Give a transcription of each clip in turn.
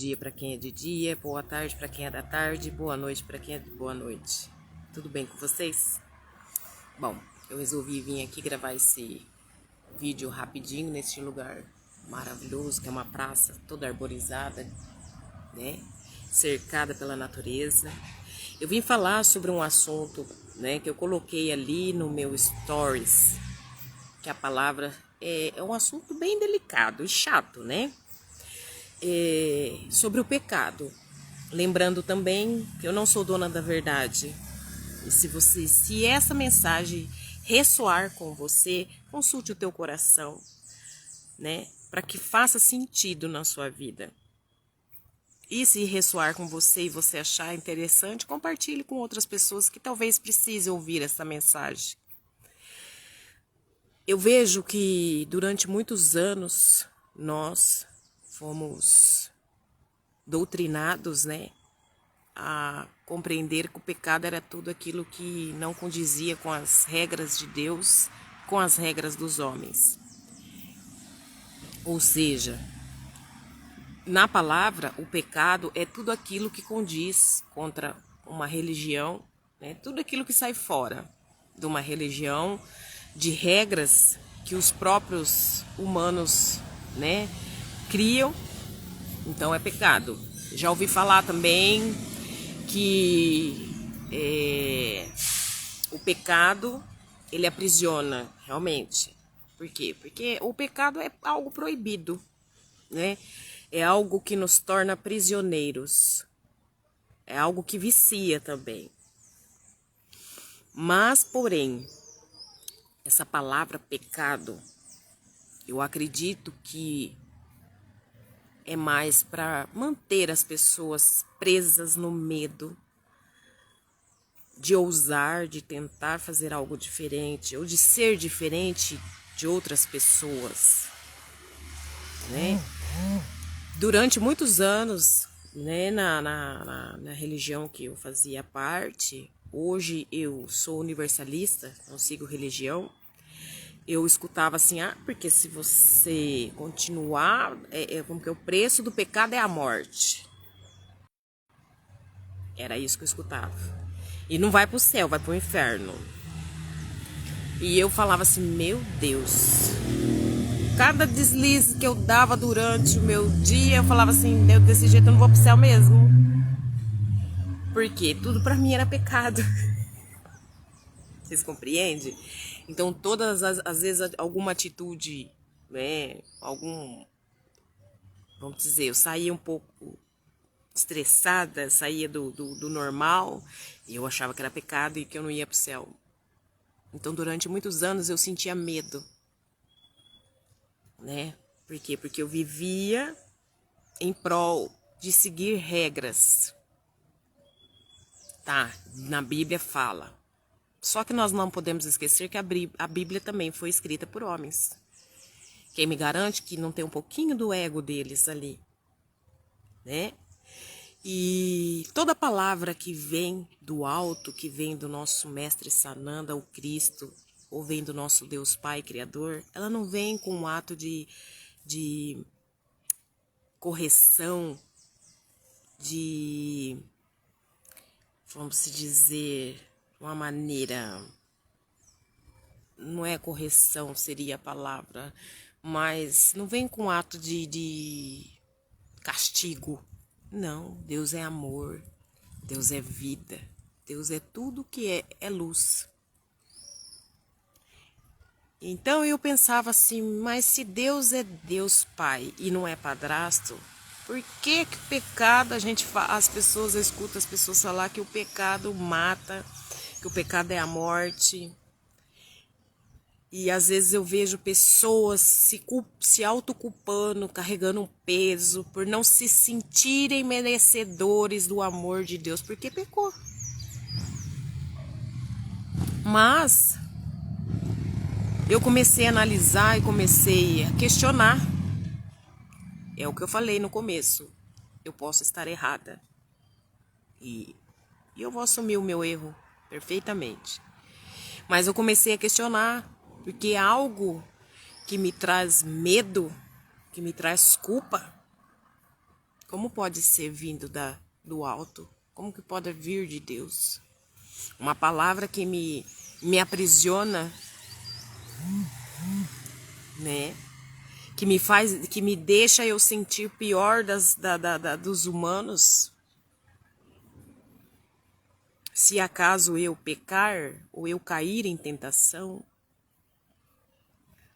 Dia para quem é de dia, boa tarde para quem é da tarde, boa noite para quem é de boa noite. Tudo bem com vocês? Bom, eu resolvi vir aqui gravar esse vídeo rapidinho neste lugar maravilhoso, que é uma praça toda arborizada, né? Cercada pela natureza. Eu vim falar sobre um assunto, né, que eu coloquei ali no meu stories, que a palavra é um assunto bem delicado e chato, né? Sobre o pecado. Lembrando também que eu não sou dona da verdade. E se essa mensagem ressoar com você, consulte o teu coração, né? Para que faça sentido na sua vida. E se ressoar com você e você achar interessante, compartilhe com outras pessoas que talvez precisem ouvir essa mensagem. Eu vejo que durante muitos anos nós fomos doutrinados, né, a compreender que o pecado era tudo aquilo que não condizia com as regras de Deus, com as regras dos homens. Ou seja, na palavra, o pecado é tudo aquilo que condiz contra uma religião, né? Tudo aquilo que sai fora de uma religião, de regras que os próprios humanos, né, criam. Então é pecado. Já ouvi falar também que o pecado, ele aprisiona, realmente. Por quê? Porque o pecado é algo proibido, né? É algo que nos torna prisioneiros. É algo que vicia também. Mas, porém, essa palavra pecado, eu acredito que é mais para manter as pessoas presas no medo de ousar, de tentar fazer algo diferente, ou de ser diferente de outras pessoas, né? Durante muitos anos, né, na religião que eu fazia parte, hoje eu sou universalista, não sigo religião, eu escutava assim, porque se você continuar, como que o preço do pecado é a morte. Era isso que eu escutava. E não vai pro céu, vai pro inferno. E eu falava assim, meu Deus. Cada deslize que eu dava durante o meu dia, eu falava assim, desse jeito eu não vou pro céu mesmo. Porque tudo pra mim era pecado. Vocês compreendem? Então todas as vezes alguma atitude, né, vamos dizer, eu saía um pouco estressada, saía do normal, e eu achava que era pecado e que eu não ia pro céu. Então durante muitos anos eu sentia medo, né? Por quê? Porque eu vivia em prol de seguir regras. Tá, na Bíblia fala. Só que nós não podemos esquecer que a Bíblia também foi escrita por homens. Quem me garante que não tem um pouquinho do ego deles ali, né? E toda palavra que vem do alto, que vem do nosso mestre Sananda, o Cristo, ou vem do nosso Deus Pai Criador, ela não vem com um ato de correção, de, vamos se dizer, uma maneira, não é correção seria a palavra, mas não vem com ato de castigo. Não, Deus é amor, Deus é vida, Deus é tudo que é luz. Então eu pensava assim, mas se Deus é Deus Pai e não é padrasto, por que que o pecado, as pessoas, eu escuto as pessoas falar que o pecado mata, que o pecado é a morte. E às vezes eu vejo pessoas se autoculpando, carregando um peso por não se sentirem merecedores do amor de Deus, porque pecou. Mas eu comecei a analisar e comecei a questionar. É o que eu falei no começo. Eu posso estar errada. E eu vou assumir o meu erro perfeitamente. Mas eu comecei a questionar, porque algo que me traz medo, que me traz culpa, Como pode ser vindo do alto? Como que pode vir de Deus? Uma palavra que me aprisiona, né? Que me deixa eu sentir pior dos humanos. Se acaso eu pecar ou eu cair em tentação,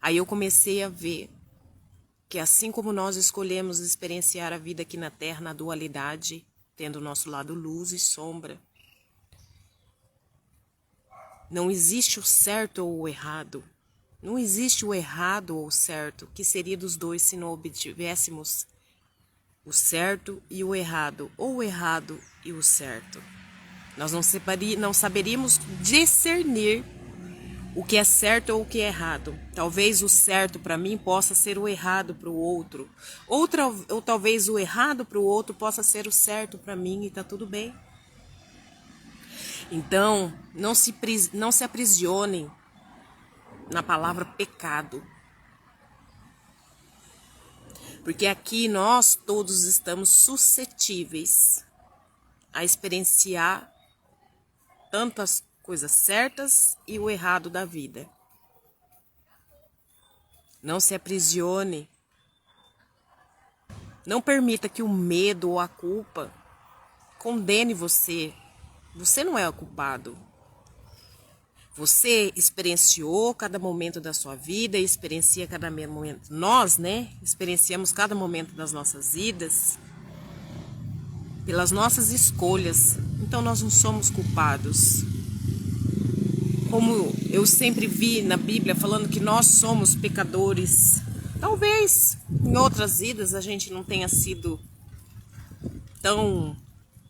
aí eu comecei a ver que assim como nós escolhemos experienciar a vida aqui na Terra, na dualidade, tendo o nosso lado luz e sombra, não existe o certo ou o errado. Não existe o errado ou o certo, que seria dos dois se não obtivéssemos o certo e o errado, ou o errado e o certo. Nós não saberíamos discernir o que é certo ou o que é errado. Talvez o certo para mim possa ser o errado para o outro. Ou talvez o errado para o outro possa ser o certo para mim e tá tudo bem. Então, não se aprisionem na palavra pecado. Porque aqui nós todos estamos suscetíveis a experienciar tantas coisas certas e o errado da vida. Não se aprisione. Não permita que o medo ou a culpa condene você. Você não é o culpado. Você experienciou cada momento da sua vida, experiencia cada momento. Nós, né? Experienciamos cada momento das nossas vidas pelas nossas escolhas. Então nós não somos culpados. Como eu sempre vi na Bíblia falando que nós somos pecadores. Talvez em outras vidas a gente não tenha sido tão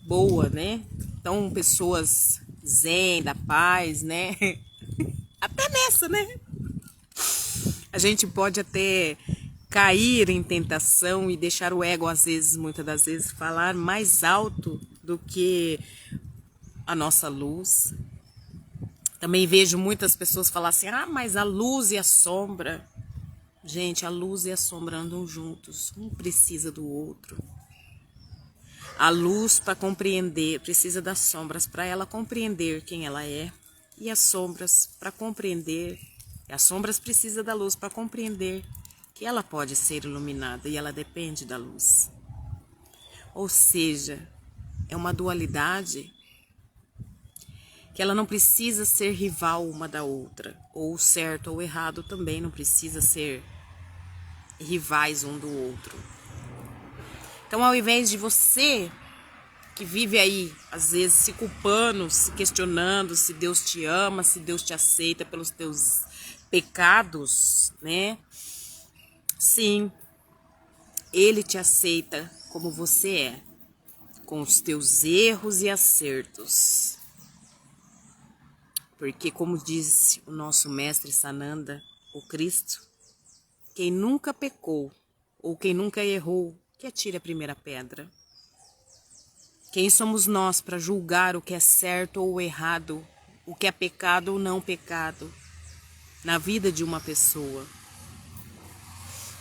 boa, né? Tão pessoas zen, da paz, né? Até nessa, né? A gente pode até cair em tentação e deixar o ego, às vezes, muitas das vezes, falar mais alto do que a nossa luz. Também vejo muitas pessoas falar assim, mas a luz e a sombra. Gente, a luz e a sombra andam juntos, um precisa do outro. A luz para compreender precisa das sombras para ela compreender quem ela é. E as sombras para compreender, as sombras precisam da luz para compreender que ela pode ser iluminada e ela depende da luz. Ou seja, é uma dualidade que ela não precisa ser rival uma da outra, ou o certo ou o errado também não precisa ser rivais um do outro. Então, ao invés de você que vive aí, às vezes, se culpando, se questionando se Deus te ama, se Deus te aceita pelos teus pecados, né? Sim, Ele te aceita como você é, com os teus erros e acertos. Porque, como disse o nosso mestre Sananda, o Cristo, quem nunca pecou ou quem nunca errou, que atire a primeira pedra. Quem somos nós para julgar o que é certo ou errado, o que é pecado ou não pecado na vida de uma pessoa?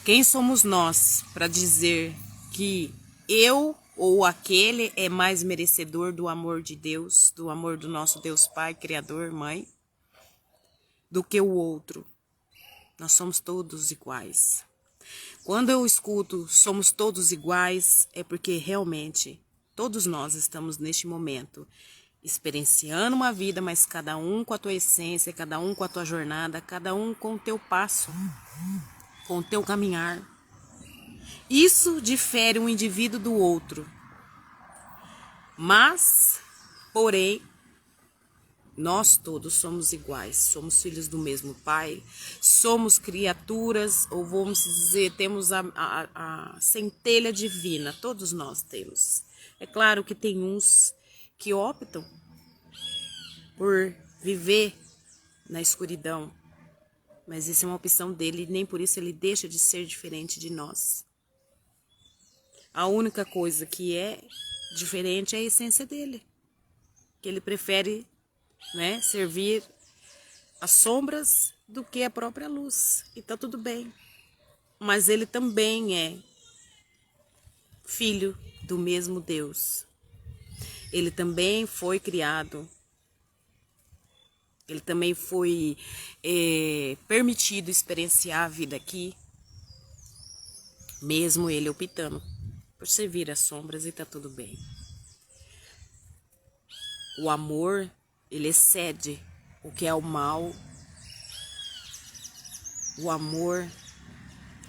Quem somos nós para dizer que eu ou aquele é mais merecedor do amor de Deus, do amor do nosso Deus Pai, Criador, Mãe, do que o outro? Nós somos todos iguais. Quando eu escuto somos todos iguais, é porque realmente todos nós estamos neste momento experienciando uma vida, mas cada um com a tua essência, cada um com a tua jornada, cada um com o teu passo, com o teu caminhar. Isso difere um indivíduo do outro. Mas, porém, nós todos somos iguais, somos filhos do mesmo Pai, somos criaturas, ou vamos dizer, temos a centelha divina, todos nós temos. É claro que tem uns que optam por viver na escuridão, mas isso é uma opção dele e nem por isso ele deixa de ser diferente de nós. A única coisa que é diferente é a essência dele, que ele prefere, né, servir as sombras do que a própria luz. E tá tudo bem. Mas ele também é filho do mesmo Deus. Ele também foi criado, ele também foi permitido experienciar a vida aqui, mesmo ele optando por servir as sombras, e tá tudo bem. O amor, ele excede o que é o mal. O amor,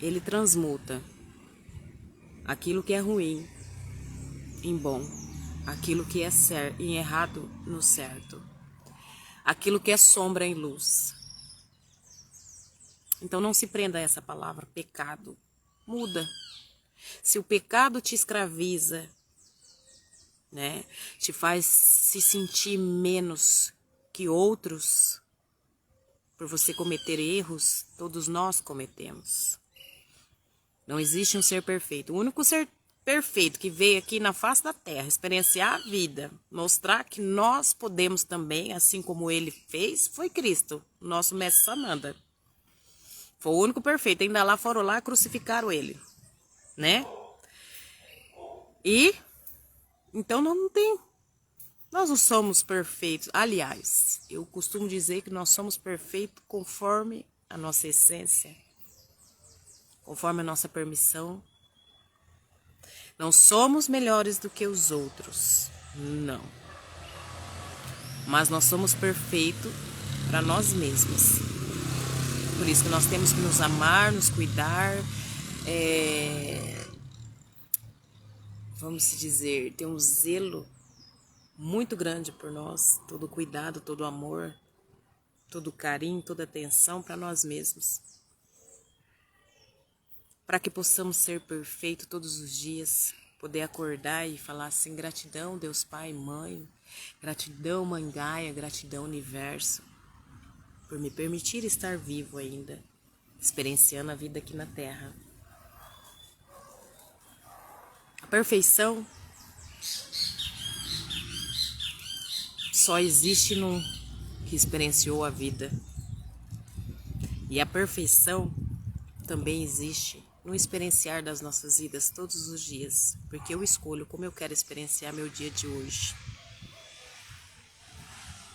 ele transmuta aquilo que é ruim em bom, aquilo que é em errado no certo, aquilo que é sombra em luz. Então não se prenda a essa palavra, pecado. Muda. Se o pecado te escraviza, né, te faz se sentir menos que outros, por você cometer erros, todos nós cometemos. Não existe um ser perfeito. O único ser perfeito que veio aqui na face da terra, experienciar a vida, mostrar que nós podemos também, assim como ele fez, foi Cristo, nosso mestre Sananda. Foi o único perfeito. Ainda lá foram lá, crucificaram ele, né? E então não tem. Nós não somos perfeitos. Aliás, eu costumo dizer que nós somos perfeitos conforme a nossa essência, conforme a nossa permissão. Não somos melhores do que os outros, não. Mas nós somos perfeitos para nós mesmos. Por isso que nós temos que nos amar, nos cuidar, vamos dizer, ter um zelo muito grande por nós, todo cuidado, todo amor, todo carinho, toda atenção para nós mesmos. Para que possamos ser perfeitos todos os dias, poder acordar e falar assim, gratidão Deus Pai e Mãe, gratidão Mãe Gaia, gratidão Universo, por me permitir estar vivo ainda, experienciando a vida aqui na Terra. A perfeição só existe num que experienciou a vida. E a perfeição também existe no experienciar das nossas vidas todos os dias, porque eu escolho como eu quero experienciar meu dia de hoje.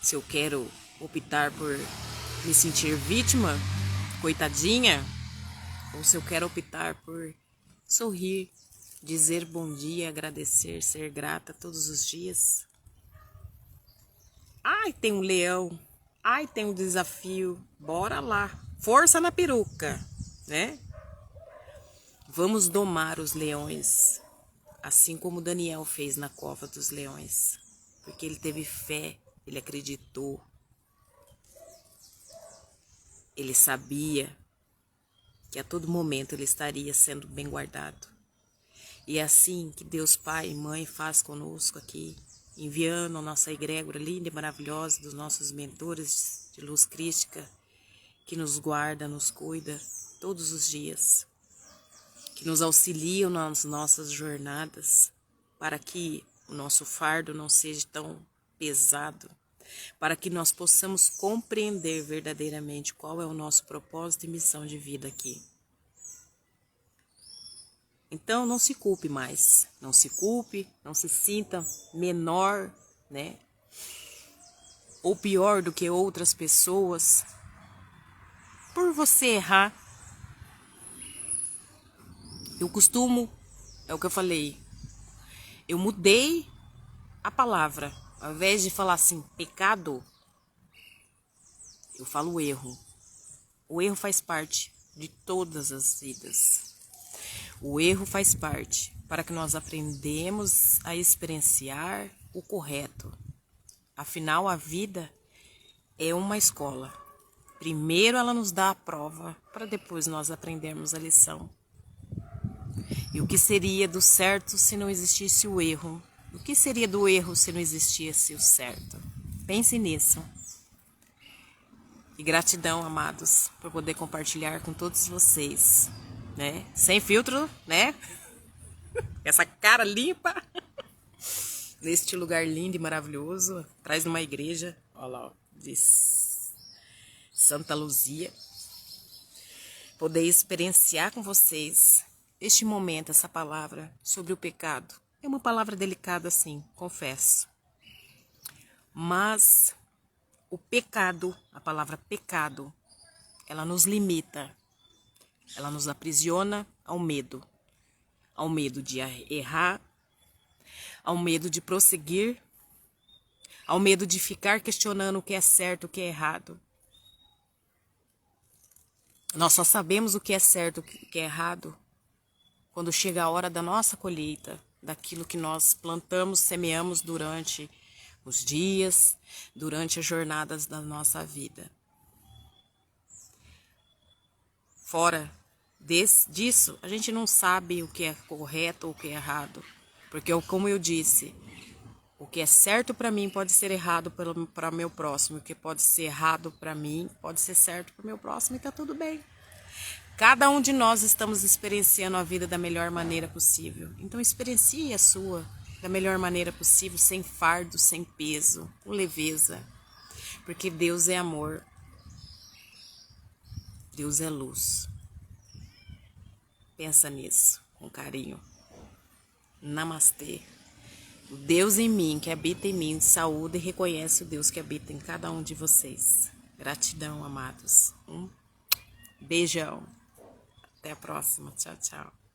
Se eu quero optar por me sentir vítima, coitadinha, ou se eu quero optar por sorrir, dizer bom dia, agradecer, ser grata todos os dias. Ai, tem um leão, ai, tem um desafio, bora lá, força na peruca, né? Vamos domar os leões, assim como Daniel fez na cova dos leões, porque ele teve fé, ele acreditou, ele sabia que a todo momento ele estaria sendo bem guardado. E é assim que Deus Pai e Mãe faz conosco aqui, enviando a nossa egrégora linda e maravilhosa dos nossos mentores de luz crística, que nos guarda, nos cuida todos os dias, que nos auxiliam nas nossas jornadas, para que o nosso fardo não seja tão pesado, para que nós possamos compreender verdadeiramente qual é o nosso propósito e missão de vida aqui. Então não se culpe mais, não se culpe, não se sinta menor, né? Ou pior do que outras pessoas, por você errar. Eu costumo, é o que eu falei, eu mudei a palavra. Ao invés de falar assim, pecado, eu falo erro. O erro faz parte de todas as vidas. O erro faz parte para que nós aprendamos a experienciar o correto. Afinal, a vida é uma escola. Primeiro ela nos dá a prova, para depois nós aprendermos a lição. E o que seria do certo se não existisse o erro? O que seria do erro se não existisse o certo? Pense nisso. E gratidão, amados, por poder compartilhar com todos vocês, né? Sem filtro, né? Essa cara limpa. Neste lugar lindo e maravilhoso, atrás de uma igreja, olha lá, ó, de Santa Luzia. Poder experienciar com vocês este momento, essa palavra sobre o pecado, É uma palavra delicada, sim, confesso. Mas o pecado, a palavra pecado, ela nos limita, ela nos aprisiona ao medo de errar, ao medo de prosseguir, ao medo de ficar questionando o que é certo, o que é errado. Nós só sabemos o que é certo, o que é errado, quando chega a hora da nossa colheita, daquilo que nós plantamos, semeamos durante os dias, durante as jornadas da nossa vida. Fora disso, a gente não sabe o que é correto ou o que é errado. Porque, como eu disse, o que é certo para mim pode ser errado para meu próximo. O que pode ser errado para mim pode ser certo para o meu próximo e tá tudo bem. Cada um de nós estamos experienciando a vida da melhor maneira possível. Então experiencie a sua da melhor maneira possível, sem fardo, sem peso, com leveza. Porque Deus é amor. Deus é luz. Pensa nisso com carinho. Namastê. O Deus em mim, que habita em mim, saúda e reconhece o Deus que habita em cada um de vocês. Gratidão, amados. Beijão. Até a próxima. Tchau, tchau.